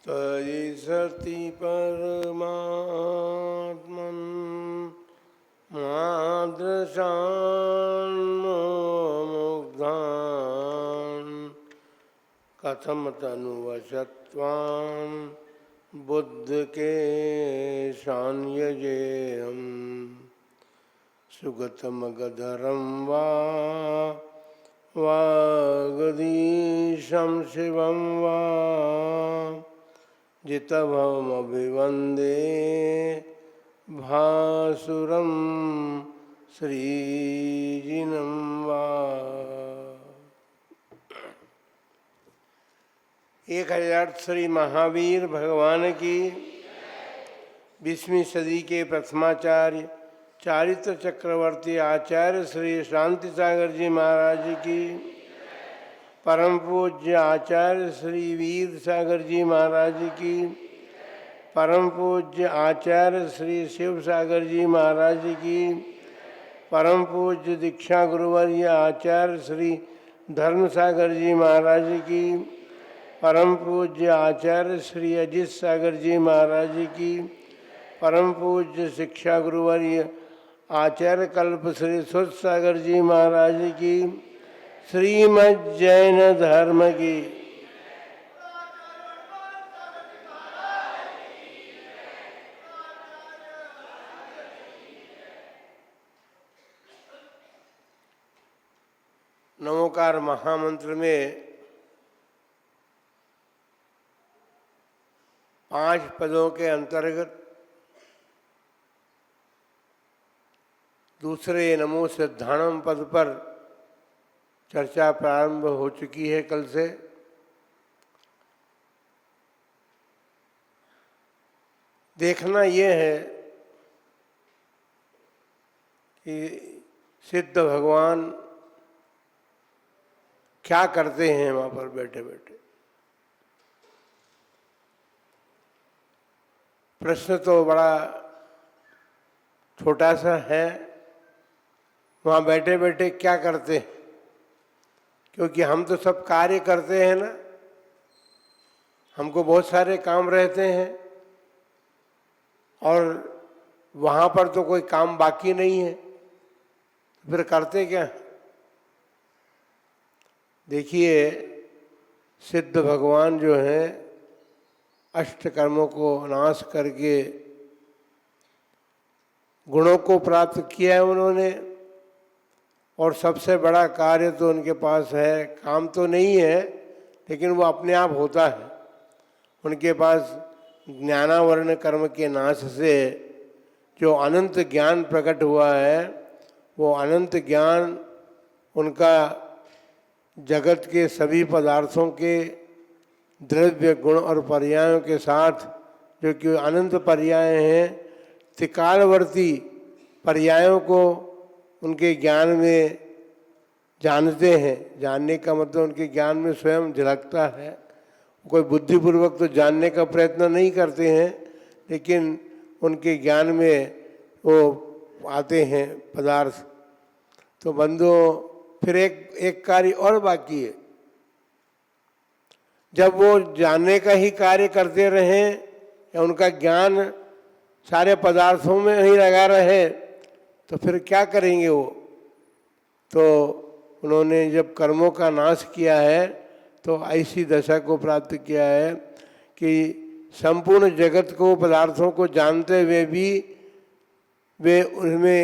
तयि सति परमात्मन् मादृशान्मुग्धान् कथम तनुवशत्वान् बुद्धके शान्यजेयम् सुगतमगधरं वा वागधीशं शिवं वा जितभवमभिवन्दे भासुरं श्रीजिनं वा। 1000 श्री महावीर भगवान की 20वीं सदी के प्रथमाचार्य चारित्र चक्रवर्ती आचार्य श्री शांति सागर जी महाराज की, परम पूज्य आचार्य श्री वीर सागर जी महाराज की, परम पूज्य आचार्य श्री शिव सागर जी महाराज की, परम पूज्य दीक्षा गुरुवर्य आचार्य श्री धर्म सागर जी महाराज की, परम पूज्य आचार्य श्री अजित सागर जी महाराज की, परम पूज्य शिक्षा गुरुवर्य आचार्य कल्प श्री सुध सागर जी महाराज की, श्रीमद् जैन धर्म की। नमोकार महामंत्र में 5 पदों के अंतर्गत दूसरे नमो सिद्धाणम पद पर चर्चा प्रारंभ हो चुकी है कल से। देखना यह है कि सिद्ध भगवान क्या करते हैं वहाँ पर बैठे बैठे। प्रश्न तो बड़ा छोटा सा है, वहाँ बैठे बैठे क्या करते हैं, क्योंकि हम तो सब कार्य करते हैं ना, हमको बहुत सारे काम रहते हैं और वहाँ पर तो कोई काम बाकी नहीं है, फिर करते क्या। देखिए सिद्ध भगवान जो हैं अष्ट कर्मों को नाश करके गुणों को प्राप्त किया है उन्होंने, और सबसे बड़ा कार्य तो उनके पास है, काम तो नहीं है लेकिन वो अपने आप होता है। उनके पास ज्ञानावरण कर्म के नाश से जो अनंत ज्ञान प्रकट हुआ है, वो अनंत ज्ञान उनका जगत के सभी पदार्थों के द्रव्य गुण और पर्यायों के साथ, जो कि अनंत पर्याय हैं, त्रिकालवर्ती पर्यायों को उनके ज्ञान में जानते हैं। जानने का मतलब उनके ज्ञान में स्वयं झलकता है। कोई बुद्धिपूर्वक तो जानने का प्रयत्न नहीं करते हैं, लेकिन उनके ज्ञान में वो आते हैं पदार्थ। तो बंधुओं, फिर एक कार्य और बाकी है। जब वो जानने का ही कार्य करते रहें या उनका ज्ञान सारे पदार्थों में ही लगा रहे, तो फिर क्या करेंगे वो। तो उन्होंने जब कर्मों का नाश किया है तो ऐसी दशा को प्राप्त किया है कि संपूर्ण जगत को, पदार्थों को जानते हुए भी वे उनमें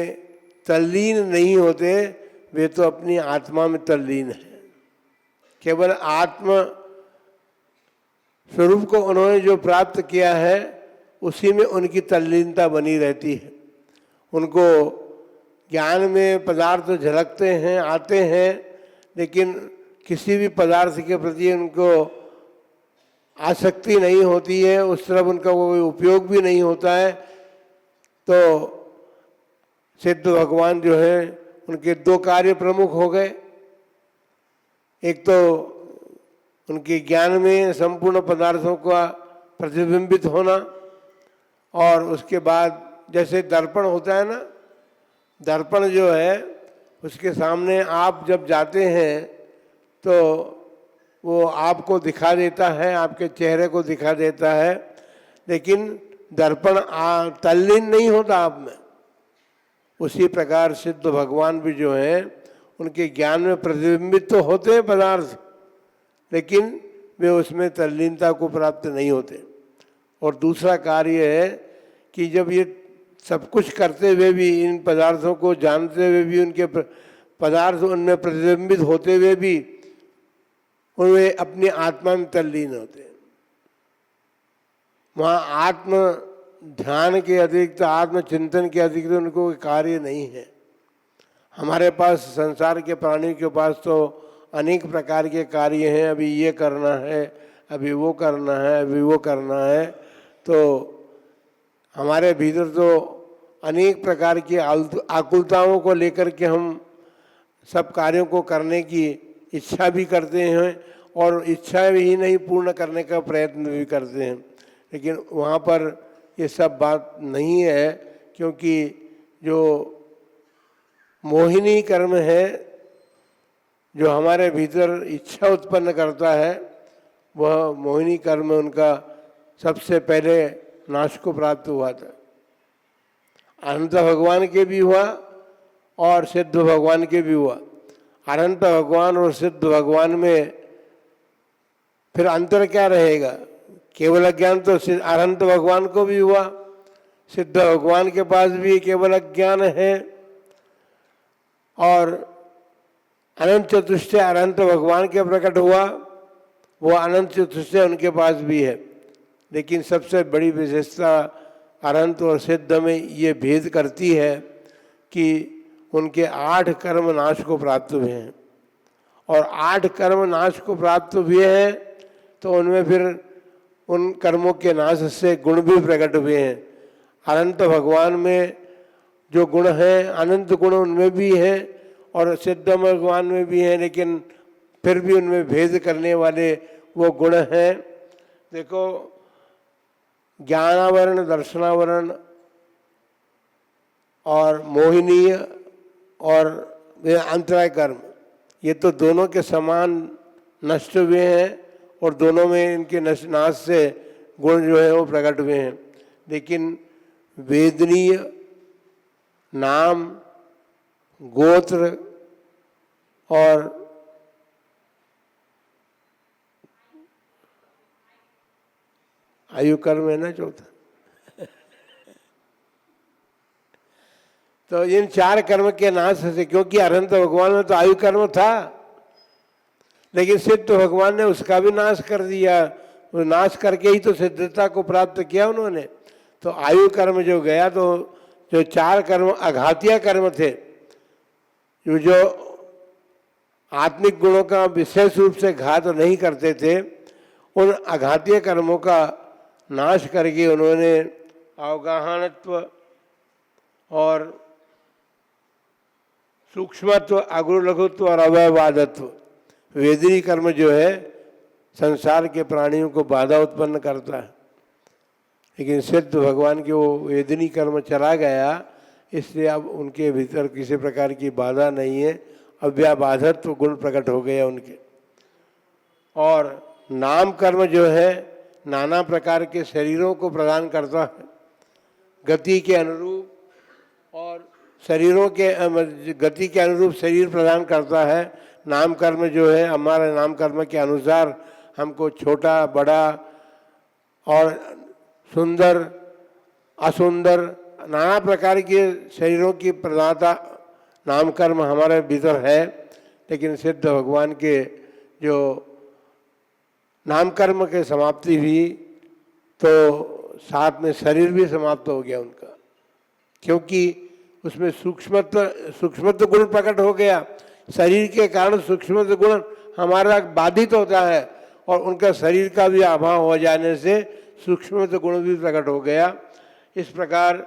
तल्लीन नहीं होते, वे तो अपनी आत्मा में तल्लीन है। केवल आत्म स्वरूप को उन्होंने जो प्राप्त किया है उसी में उनकी तल्लीनता बनी रहती है। उनको ज्ञान में पदार्थ झलकते हैं, आते हैं, लेकिन किसी भी पदार्थ के प्रति उनको आसक्ति नहीं होती है, उस तरफ उनका कोई उपयोग भी नहीं होता है। तो सिद्ध भगवान जो है उनके 2 कार्य प्रमुख हो गए। एक तो उनके ज्ञान में संपूर्ण पदार्थों का प्रतिबिंबित होना, और उसके बाद जैसे दर्पण होता है ना, दर्पण जो है उसके सामने आप जब जाते हैं तो वो आपको दिखा देता है, आपके चेहरे को दिखा देता है, लेकिन दर्पण तल्लीन नहीं होता आप में। उसी प्रकार सिद्ध भगवान भी जो हैं उनके ज्ञान में प्रतिबिंबित तो होते हैं पदार्थ, लेकिन वे उसमें तल्लीनता को प्राप्त नहीं होते। और दूसरा कार्य है कि जब ये सब कुछ करते हुए भी, इन पदार्थों को जानते हुए भी, उनके पदार्थ उनमें प्रतिबिंबित होते हुए भी उनमें अपनी आत्मा में तल्लीन होते हैं। वहाँ आत्म ध्यान के अतिरिक्त, आत्मचिंतन के अतिरिक्त उनको कार्य नहीं है। हमारे पास संसार के प्राणियों के पास तो अनेक प्रकार के कार्य हैं, अभी ये करना है, अभी वो करना है, अभी वो करना है। तो हमारे भीतर तो अनेक प्रकार की आकुलताओं को लेकर के हम सब कार्यों को करने की इच्छा भी करते हैं और इच्छा ही नहीं पूर्ण करने का प्रयत्न भी करते हैं, लेकिन वहाँ पर ये सब बात नहीं है, क्योंकि जो मोहिनी कर्म है जो हमारे भीतर इच्छा उत्पन्न करता है, वह मोहिनी कर्म उनका सबसे पहले नाश को प्राप्त हुआ था। अनंत भगवान के भी हुआ और सिद्ध भगवान के भी हुआ। अनंत भगवान और सिद्ध भगवान में फिर अंतर क्या रहेगा? केवल अज्ञान तो अनंत भगवान को भी हुआ, सिद्ध भगवान के पास भी केवल अज्ञान है, और अनंत चतुष्टय अनंत भगवान के प्रकट हुआ, वो अनंत चतुष्टय उनके पास भी है। लेकिन सबसे बड़ी विशेषता अनंत और सिद्ध में ये भेद करती है कि उनके 8 कर्म नाश को प्राप्त हुए हैं, और 8 कर्म नाश को प्राप्त हुए हैं तो उनमें फिर उन कर्मों के नाश से गुण भी प्रकट हुए हैं। अनंत भगवान में जो गुण हैं, अनंत गुण उनमें भी हैं और सिद्ध भगवान में भी हैं, लेकिन फिर भी उनमें भेद करने वाले वो गुण हैं। देखो, ज्ञानावरण, दर्शनावरण और मोहिनीय और अंतराय कर्म, ये तो दोनों के समान नष्ट हुए हैं और दोनों में इनके नाश से गुण जो है वो प्रकट हुए हैं। लेकिन वेदनीय, नाम, गोत्र और आयु कर्म है ना चौथा, तो इन 4 कर्म के नाश से, क्योंकि अनंत भगवान में तो आयु कर्म था, लेकिन सिद्ध भगवान ने उसका भी नाश कर दिया। वो नाश करके ही तो सिद्धता को प्राप्त किया उन्होंने। तो आयु कर्म जो गया, तो जो 4 कर्म अघातीय कर्म थे, जो आत्मिक गुणों का विशेष रूप से घात नहीं करते थे, उन अघातीय कर्मों का नाश करके उन्होंने अवगाहनत्व और सूक्ष्मत्व, अगुरु लघुत्व और अवयवादत्व, वेदनी कर्म जो है संसार के प्राणियों को बाधा उत्पन्न करता है। लेकिन सिद्ध भगवान के वो वेदनी कर्म चला गया, इसलिए अब उनके भीतर किसी प्रकार की बाधा नहीं है, अव्याबाधत्व गुण प्रकट हो गया उनके। और नाम कर्म जो है नाना प्रकार के शरीरों को प्रदान करता है, गति के अनुरूप, और शरीरों के गति के अनुरूप शरीर प्रदान करता है। नाम कर्म जो है हमारे नाम कर्म के अनुसार हमको छोटा, बड़ा और सुंदर, असुंदर, नाना प्रकार के शरीरों की प्रदाता नाम कर्म हमारे भीतर है। लेकिन सिद्ध भगवान के जो नाम कर्म के समाप्ति हुई तो साथ में शरीर भी समाप्त हो गया उनका, क्योंकि उसमें सूक्ष्मत्व गुण प्रकट हो गया। शरीर के कारण सूक्ष्मत्व गुण हमारा बाधित होता है, और उनका शरीर का भी अभाव हो जाने से सूक्ष्मत्व गुण भी प्रकट हो गया। इस प्रकार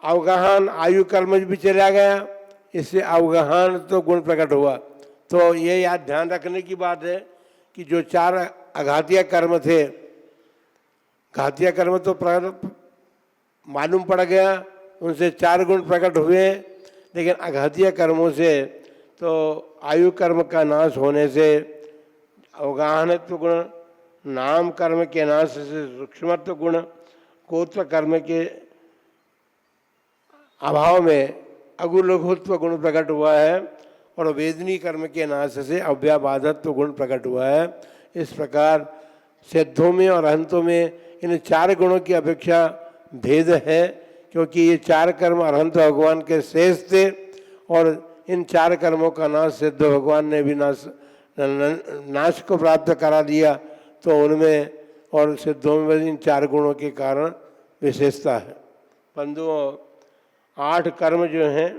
अवगाहन आयु कर्म भी चला गया, इससे अवगाहन तो गुण प्रकट हुआ। तो ये याद ध्यान रखने की बात है कि जो 4 अघातीय कर्म थे, घातीय कर्म तो मालूम पड़ गया, उनसे 4 गुण प्रकट हुए, लेकिन अघातीय कर्मों से तो आयु कर्म का नाश होने से अवगाहनत्व गुण, नाम कर्म के नाश से सूक्ष्मत्व गुण, कोत्र कर्म के अभाव में अगुलघुत्व गुण प्रकट हुआ है और वेदनी कर्म के नाश से अव्याबाधत्व गुण प्रकट हुआ है। इस प्रकार सिद्धों में और अरहंतों में इन चार गुणों की अपेक्षा भेद है, क्योंकि ये चार कर्म अरहंत भगवान के शेष थे और इन चार कर्मों का नाश सिद्ध भगवान ने भी नाश को प्राप्त करा दिया। तो उनमें और सिद्धों में इन चार गुणों के कारण विशेषता है। बंधुओं, 8 कर्म जो हैं,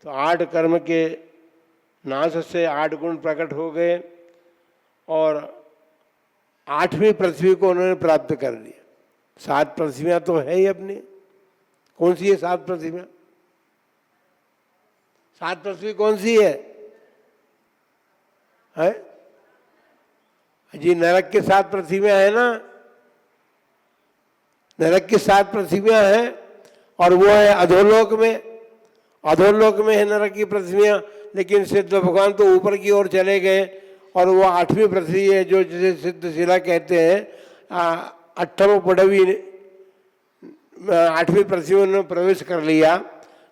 तो 8 कर्म के नाश से 8 गुण प्रकट हो गए और 8वीं पृथ्वी को उन्होंने प्राप्त कर लिया। 7 पृथ्वियाँ तो है ही अपनी। कौन सी है 7 पृथ्वियाँ? 7 पृथ्वी कौन सी है? जी, नरक के 7 पृथ्वियाँ है ना, नरक की 7 पृथ्वियाँ हैं और वो है अधोलोक में। अधोलोक में है नरक की पृथ्वियाँ, लेकिन सिद्ध भगवान तो ऊपर की ओर चले गए और वो 8वीं पृथ्वी है जो जिसे सिद्ध शिला कहते हैं। 8वीं पृथ्वी 8वीं पृथ्वी में प्रवेश कर लिया।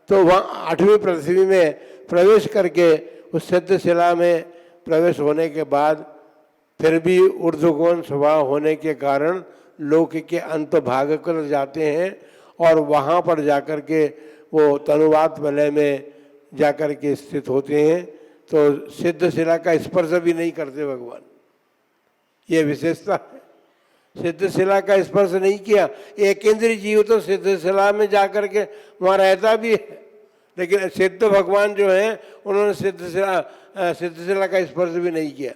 तो वहाँ 8वीं पृथ्वी में प्रवेश करके उस सिद्ध शिला में प्रवेश होने के बाद फिर भी ऊर्ध्वगमन स्वभाव होने के कारण लोक के अंत भाग कर जाते हैं और वहाँ पर जाकर के वो तनुवात वलय में जाकर के स्थित होते हैं। तो सिद्ध शिला का स्पर्श भी नहीं करते भगवान, ये विशेषता है। सिद्ध शिला का स्पर्श नहीं किया। एक इंद्रिय जीव तो सिद्ध शिला में जाकर के वहाँ रहता भी है, लेकिन सिद्ध भगवान जो हैं उन्होंने सिद्ध शिला का स्पर्श भी नहीं किया।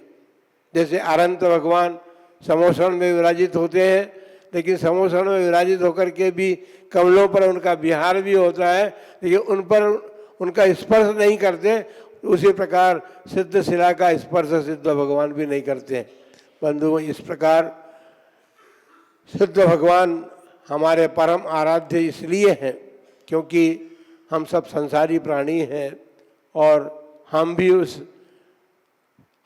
जैसे अरहंत भगवान समोषण में विराजित होते हैं, लेकिन समोषण में विराजित होकर के भी कमलों पर उनका विहार भी होता है, लेकिन उन पर उनका स्पर्श नहीं करते। उसी प्रकार सिद्ध शिला का स्पर्श सिद्ध भगवान भी नहीं करते हैं। बंधुओं, इस प्रकार सिद्ध भगवान हमारे परम आराध्य इसलिए हैं क्योंकि हम सब संसारी प्राणी हैं और हम भी उस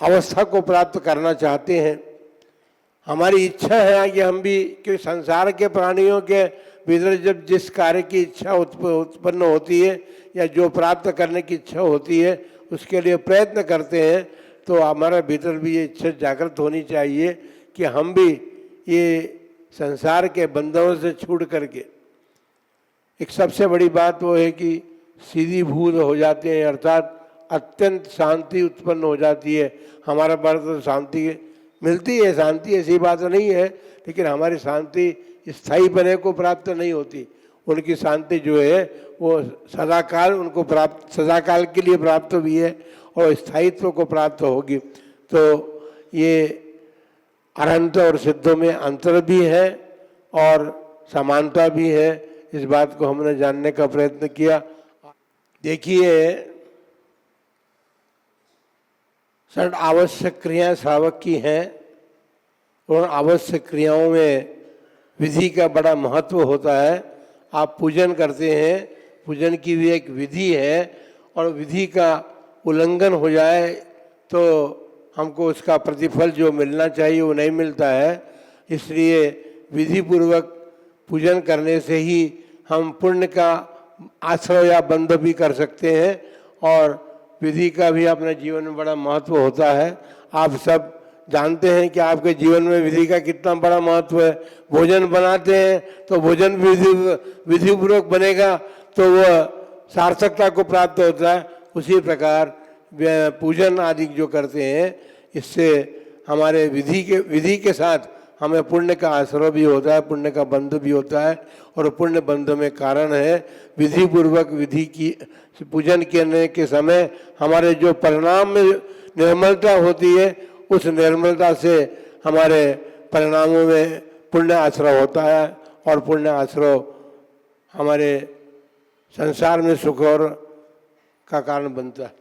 अवस्था को प्राप्त करना चाहते हैं। हमारी इच्छा है कि हम भी, क्योंकि संसार के प्राणियों के भीतर जब जिस कार्य की इच्छा उत्पन्न होती है या जो प्राप्त करने की इच्छा होती है उसके लिए प्रयत्न करते हैं, तो हमारे भीतर भी ये इच्छा जागृत होनी चाहिए कि हम भी ये संसार के बंधनों से छूट करके, एक सबसे बड़ी बात वो है कि सीधी भूत हो जाते हैं, अर्थात अत्यंत शांति उत्पन्न हो जाती है। हमारा पास तो शांति मिलती है, शांति ऐसी बात नहीं है, लेकिन हमारी शांति स्थायी बने को प्राप्त नहीं होती। उनकी शांति जो है वो सदाकाल उनको प्राप्त, सदाकाल के लिए प्राप्त भी है और स्थायित्व को प्राप्त होगी। तो ये अरहंत और सिद्धों में अंतर भी है और समानता भी है। इस बात को हमने जानने का प्रयत्न किया। देखिए, 6 आवश्यक क्रियाएं श्रावक की हैं। उन आवश्यक क्रियाओं में विधि का बड़ा महत्व होता है। आप पूजन करते हैं, पूजन की भी एक विधि है और विधि का उल्लंघन हो जाए तो हमको उसका प्रतिफल जो मिलना चाहिए वो नहीं मिलता है। इसलिए विधि पूर्वक पूजन करने से ही हम पुण्य का आश्रय या बंध भी कर सकते हैं और विधि का भी अपने जीवन में बड़ा महत्व होता है। आप सब जानते हैं कि आपके जीवन में विधि का कितना बड़ा महत्व है। भोजन बनाते हैं तो भोजन विधि पूर्वक बनेगा तो वह सार्थकता को प्राप्त होता है। उसी प्रकार पूजन आदि जो करते हैं, इससे हमारे विधि के साथ हमें पुण्य का आश्रय भी होता है, पुण्य का बंध भी होता है और पुण्य बंध में कारण है विधि पूर्वक विधि की पूजन करने के समय हमारे जो परिणाम में निर्मलता होती है, उस निर्मलता से हमारे परिणामों में पुण्य आश्रय होता है और पुण्य आश्रय हमारे संसार में सुख और का कारण बनता है।